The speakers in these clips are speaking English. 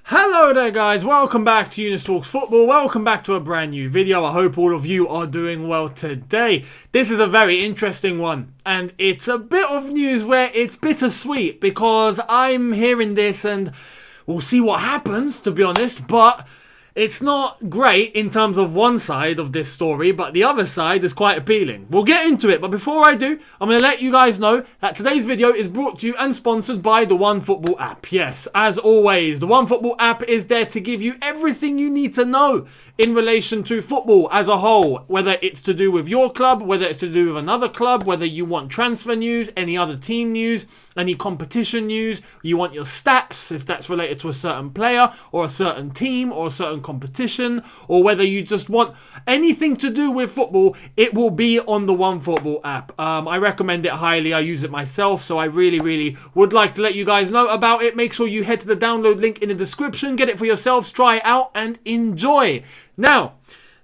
Hello there guys, welcome back to Younes Talks Football, welcome back to a brand new video. I hope all of you are doing well today. This is a very interesting one and it's a bit of news where it's bittersweet because I'm hearing this and we'll see what happens, to be honest, but it's not great in terms of one side of this story, but the other side is quite appealing. We'll get into it, but before I do, I'm going to let you guys know that today's video is brought to you and sponsored by the OneFootball app. Yes, as always, the OneFootball app is there to give you everything you need to know in relation to football as a whole, whether it's to do with your club, whether it's to do with another club, whether you want transfer news, any other team news, any competition news, you want your stats, if that's related to a certain player or a certain team or a certain competition, or whether you just want anything to do with football, it will be on the OneFootball app. I recommend it highly. I use it myself, so I really would like to let you guys know about it. Make sure you head to the download link in the description, get it for yourselves, try it out and enjoy. Now,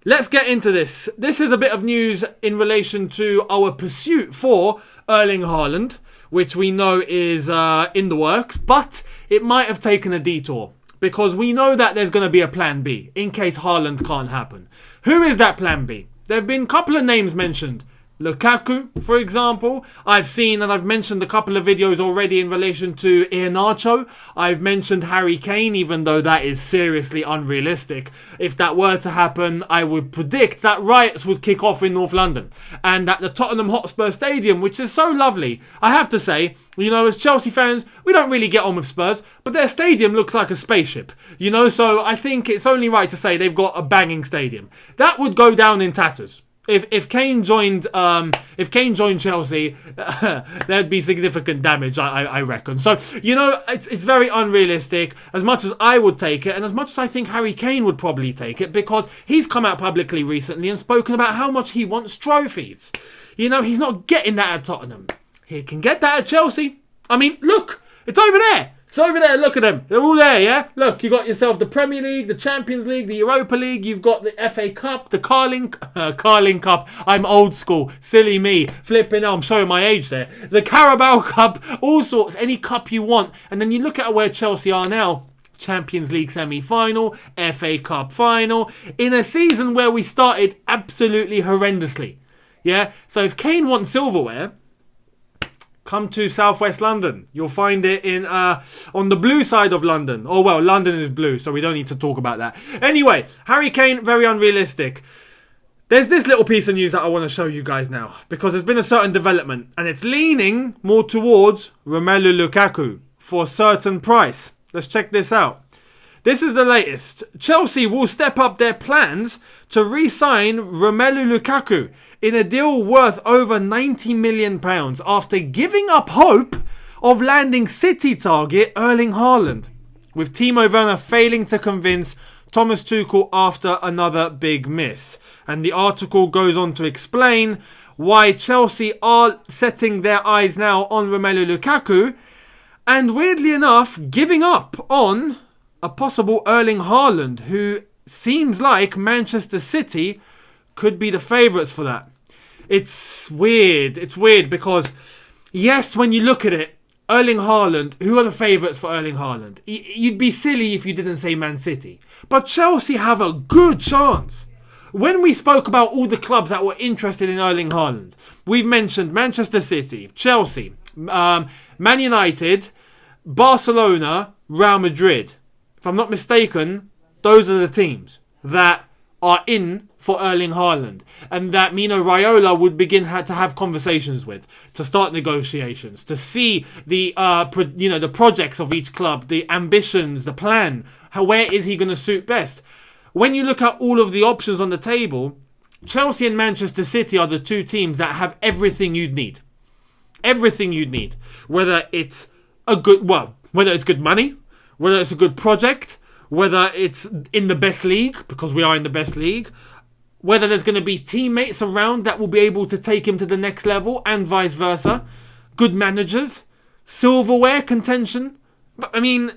let's get into this. This is a bit of news in relation to our pursuit for Erling Haaland, which we know is in the works, but it might have taken a detour because we know that there's going to be a plan B in case Haaland can't happen. Who is that plan B? There have been a couple of names mentioned. Lukaku, for example. I've seen and I've mentioned a couple of videos already in relation to Iheanacho. I've mentioned Harry Kane, even though that is seriously unrealistic. If that were to happen, I would predict that riots would kick off in North London. And at the Tottenham Hotspur Stadium, which is so lovely. I have to say, you know, as Chelsea fans, we don't really get on with Spurs, but their stadium looks like a spaceship. You know, so I think it's only right to say they've got a banging stadium. That would go down in tatters. If Kane joined Chelsea, there'd be significant damage, I reckon. So, you know, it's very unrealistic. As much as I would take it, and as much as I think Harry Kane would probably take it, because he's come out publicly recently and spoken about how much he wants trophies. You know, he's not getting that at Tottenham. He can get that at Chelsea. I mean, look, it's over there. It's over there, look at them. They're all there, yeah? Look, you got yourself the Premier League, the Champions League, the Europa League. You've got the FA Cup, the Carling Cup. I'm old school. Silly me. Flipping out, I'm showing my age there. The Carabao Cup, all sorts. Any cup you want. And then you look at where Chelsea are now. Champions League semi-final, FA Cup final. In a season where we started absolutely horrendously. Yeah? So if Kane wants silverware, come to southwest London. You'll find it in on the blue side of London. Oh, well, London is blue, so we don't need to talk about that. Anyway, Harry Kane, very unrealistic. There's this little piece of news that I want to show you guys now, because there's been a certain development, and it's leaning more towards Romelu Lukaku for a certain price. Let's check this out. This is the latest. Chelsea will step up their plans to re-sign Romelu Lukaku in a deal worth over £90 million after giving up hope of landing City target Erling Haaland, with Timo Werner failing to convince Thomas Tuchel after another big miss. And the article goes on to explain why Chelsea are setting their eyes now on Romelu Lukaku and, weirdly enough, giving up on a possible Erling Haaland, who seems like Manchester City could be the favourites for that. It's weird. It's weird because, yes, when you look at it, Erling Haaland, who are the favourites for Erling Haaland? You'd be silly if you didn't say Man City. But Chelsea have a good chance. When we spoke about all the clubs that were interested in Erling Haaland, we've mentioned Manchester City, Chelsea, Man United, Barcelona, Real Madrid. If I'm not mistaken, those are the teams that are in for Erling Haaland and that Mino Raiola would begin to have conversations with, to start negotiations, to see the the projects of each club, the ambitions, the plan, where is he going to suit best. When you look at all of the options on the table, Chelsea and Manchester City are the two teams that have everything you'd need. Everything you'd need. Whether it's good money, whether it's a good project, whether it's in the best league, because we are in the best league, whether there's going to be teammates around that will be able to take him to the next level, and vice versa, good managers, silverware contention. But, I mean,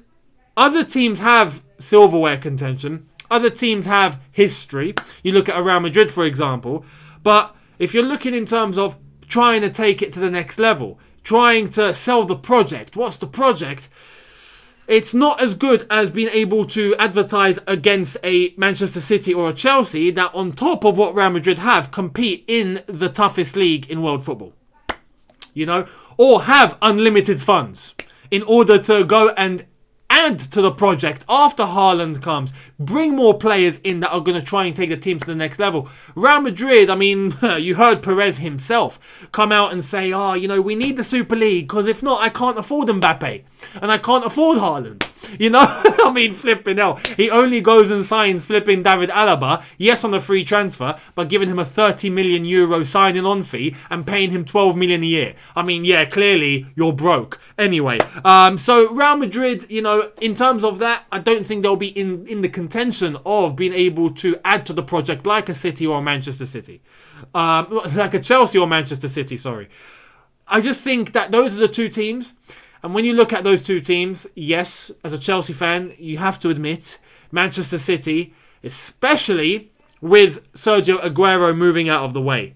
other teams have silverware contention, other teams have history. You look at Real Madrid, for example, but if you're looking in terms of trying to take it to the next level, trying to sell the project, what's the project? It's not as good as being able to advertise against a Manchester City or a Chelsea that, on top of what Real Madrid have, compete in the toughest league in world football. Or have unlimited funds in order to go and add to the project after Haaland comes. Bring more players in that are going to try and take the team to the next level. Real Madrid, you heard Perez himself come out and say, we need the Super League because if not, I can't afford Mbappe and I can't afford Haaland. Flipping hell. He only goes and signs flipping David Alaba, yes, on a free transfer, but giving him a 30 million euro signing on fee and paying him 12 million a year. Clearly you're broke. Anyway, so Real Madrid, in terms of that, I don't think they'll be in the contention of being able to add to the project like a City or Manchester City. Like a Chelsea or Manchester City, sorry. I just think that those are the two teams. And when you look at those two teams, yes, as a Chelsea fan, you have to admit, Manchester City, especially with Sergio Aguero moving out of the way,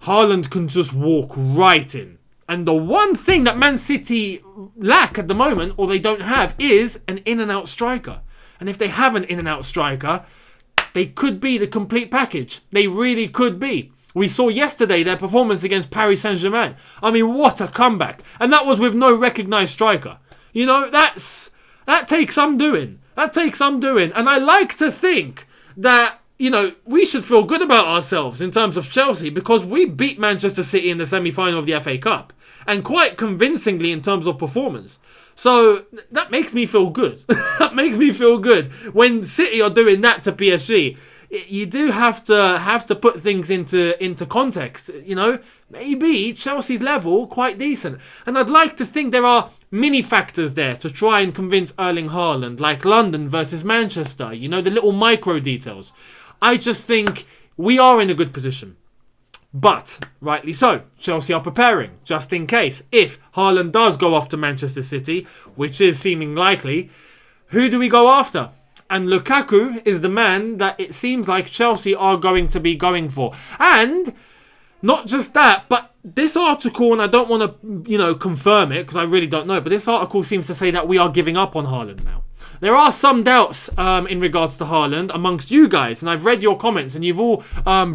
Haaland can just walk right in. And the one thing that Man City lack at the moment, or they don't have, is an in-and-out striker. And if they have an in-and-out striker, they could be the complete package. They really could be. We saw yesterday their performance against Paris Saint-Germain. What a comeback. And that was with no recognised striker. That takes some doing. And I like to think that, we should feel good about ourselves in terms of Chelsea because we beat Manchester City in the semi-final of the FA Cup. And quite convincingly in terms of performance. So that makes me feel good. That makes me feel good. When City are doing that to PSG, you do have to put things into context. Maybe Chelsea's level quite decent, and I'd like to think there are mini factors there to try and convince Erling Haaland, like London versus Manchester. The little micro details. I just think we are in a good position, but rightly so. Chelsea are preparing just in case if Haaland does go off to Manchester City, which is seeming likely. Who do we go after? And Lukaku is the man that it seems like Chelsea are going to be going for. And not just that, but this article, and I don't want to, confirm it because I really don't know, but this article seems to say that we are giving up on Haaland now. There are some doubts in regards to Haaland amongst you guys, and I've read your comments, and you've all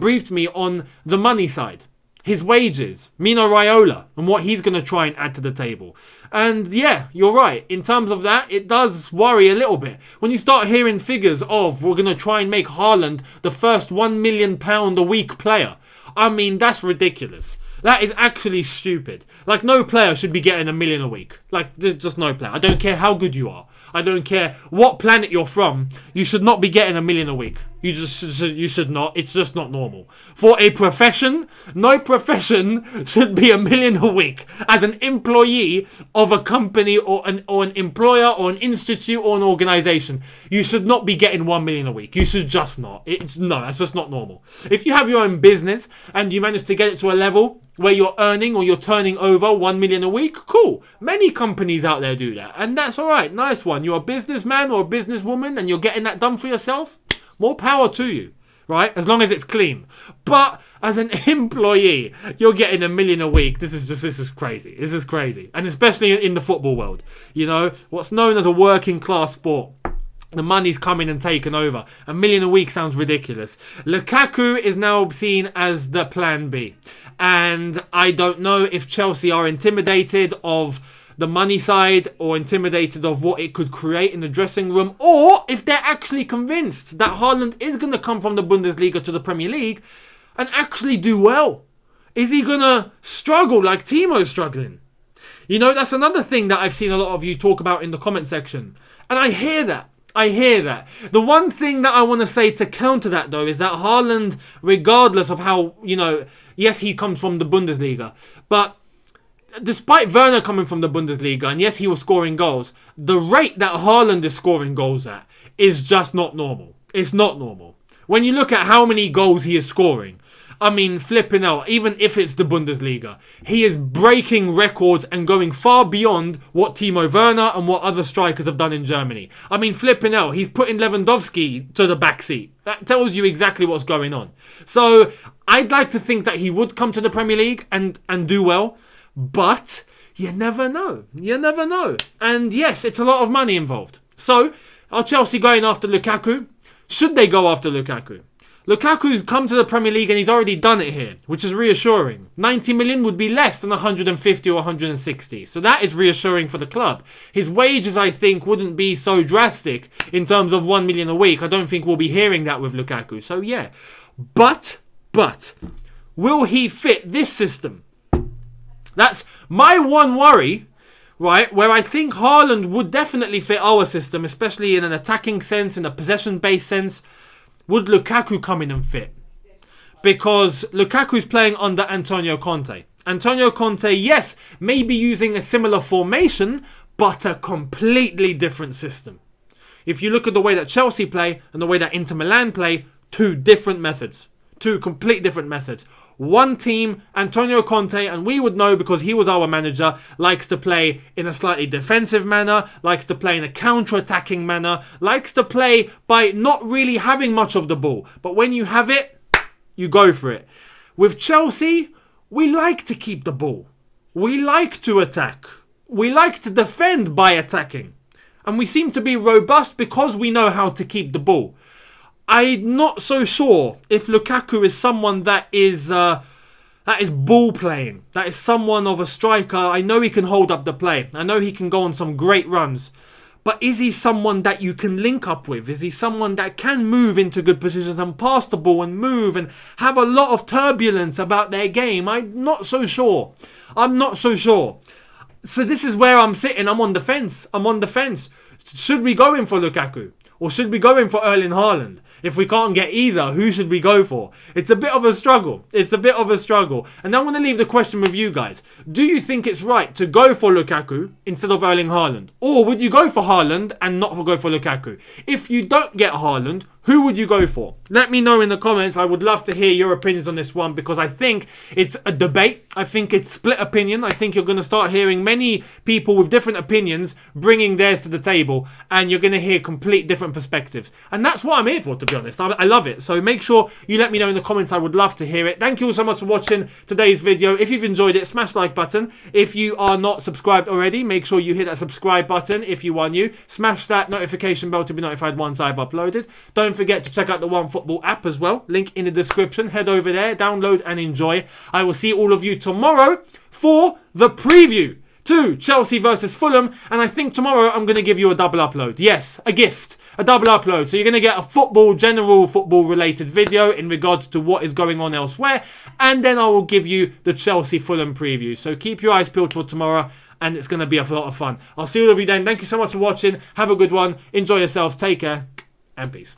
briefed me on the money side. His wages, Mino Raiola, and what he's going to try and add to the table. And yeah, you're right. In terms of that, it does worry a little bit. When you start hearing figures of we're going to try and make Haaland the first £1 million a week player. That's ridiculous. That is actually stupid. No player should be getting £1 million a week. Just no player. I don't care how good you are. I don't care what planet you're from. You should not be getting £1 million a week. You should not. It's just not normal. For a profession, no profession should be £1 million a week. As an employee of a company or an employer or an institute or an organisation, you should not be getting £1 million a week. You should just not. That's just not normal. If you have your own business and you manage to get it to a level where you're earning or you're turning over £1 million a week, cool. Many companies out there do that, and that's all right. Nice one. You're a businessman or a businesswoman and you're getting that done for yourself. More power to you, right? As long as it's clean. But as an employee, you're getting £1 million a week. This is crazy. This is crazy. And especially in the football world. What's known as a working class sport. The money's coming and taken over. £1 million a week sounds ridiculous. Lukaku is now seen as the plan B. And I don't know if Chelsea are intimidated of the money side or intimidated of what it could create in the dressing room, or if they're actually convinced that Haaland is going to come from the Bundesliga to the Premier League and actually do well. Is he going to struggle like Timo's struggling? That's another thing that I've seen a lot of you talk about in the comment section. And I hear that. The one thing that I want to say to counter that, though, is that Haaland, regardless of how, yes, he comes from the Bundesliga, but despite Werner coming from the Bundesliga, and yes, he was scoring goals, the rate that Haaland is scoring goals at is just not normal. It's not normal. When you look at how many goals he is scoring, flipping out, even if it's the Bundesliga, he is breaking records and going far beyond what Timo Werner and what other strikers have done in Germany. Flipping out, he's putting Lewandowski to the back seat. That tells you exactly what's going on. So, I'd like to think that he would come to the Premier League and do well, but you never know. You never know. And yes, it's a lot of money involved. So, are Chelsea going after Lukaku? Should they go after Lukaku? Lukaku's come to the Premier League and he's already done it here, which is reassuring. 90 million would be less than 150 or 160. So that is reassuring for the club. His wages, I think, wouldn't be so drastic in terms of 1 million a week. I don't think we'll be hearing that with Lukaku. So yeah. But, will he fit this system? That's my one worry, right? Where I think Haaland would definitely fit our system, especially in an attacking sense, in a possession-based sense. Would Lukaku come in and fit? Because Lukaku's playing under Antonio Conte. Antonio Conte, yes, may be using a similar formation, but a completely different system. If you look at the way that Chelsea play and the way that Inter Milan play, two different methods. Two complete different methods. One team, Antonio Conte, and we would know because he was our manager, likes to play in a slightly defensive manner, likes to play in a counter-attacking manner, likes to play by not really having much of the ball. But when you have it, you go for it. With Chelsea, we like to keep the ball. We like to attack. We like to defend by attacking. And we seem to be robust because we know how to keep the ball. I'm not so sure if Lukaku is someone that is ball playing. That is someone of a striker. I know he can hold up the play. I know he can go on some great runs. But is he someone that you can link up with? Is he someone that can move into good positions and pass the ball and move and have a lot of turbulence about their game? I'm not so sure. So this is where I'm sitting. I'm on the fence. Should we go in for Lukaku? Or should we go in for Erling Haaland? If we can't get either, who should we go for? It's a bit of a struggle. And I want to leave the question with you guys. Do you think it's right to go for Lukaku instead of Erling Haaland? Or would you go for Haaland and not go for Lukaku? If you don't get Haaland, who would you go for? Let me know in the comments. I would love to hear your opinions on this one because I think it's a debate. I think it's split opinion. I think you're going to start hearing many people with different opinions bringing theirs to the table and you're going to hear complete different perspectives. And that's what I'm here for, to be honest. I love it. So make sure you let me know in the comments. I would love to hear it. Thank you all so much for watching today's video. If you've enjoyed it, smash the like button. If you are not subscribed already, make sure you hit that subscribe button if you are new. Smash that notification bell to be notified once I've uploaded. Don't forget to check out the OneFootball app as well. Link in the description. Head over there, download and enjoy. I will see all of you tomorrow for the preview to Chelsea versus Fulham. And I think tomorrow I'm going to give you a double upload. Yes, a gift. A double upload. So you're going to get a general football related video in regards to what is going on elsewhere. And then I will give you the Chelsea Fulham preview. So keep your eyes peeled for tomorrow. And it's going to be a lot of fun. I'll see all of you then. Thank you so much for watching. Have a good one. Enjoy yourselves. Take care. And peace.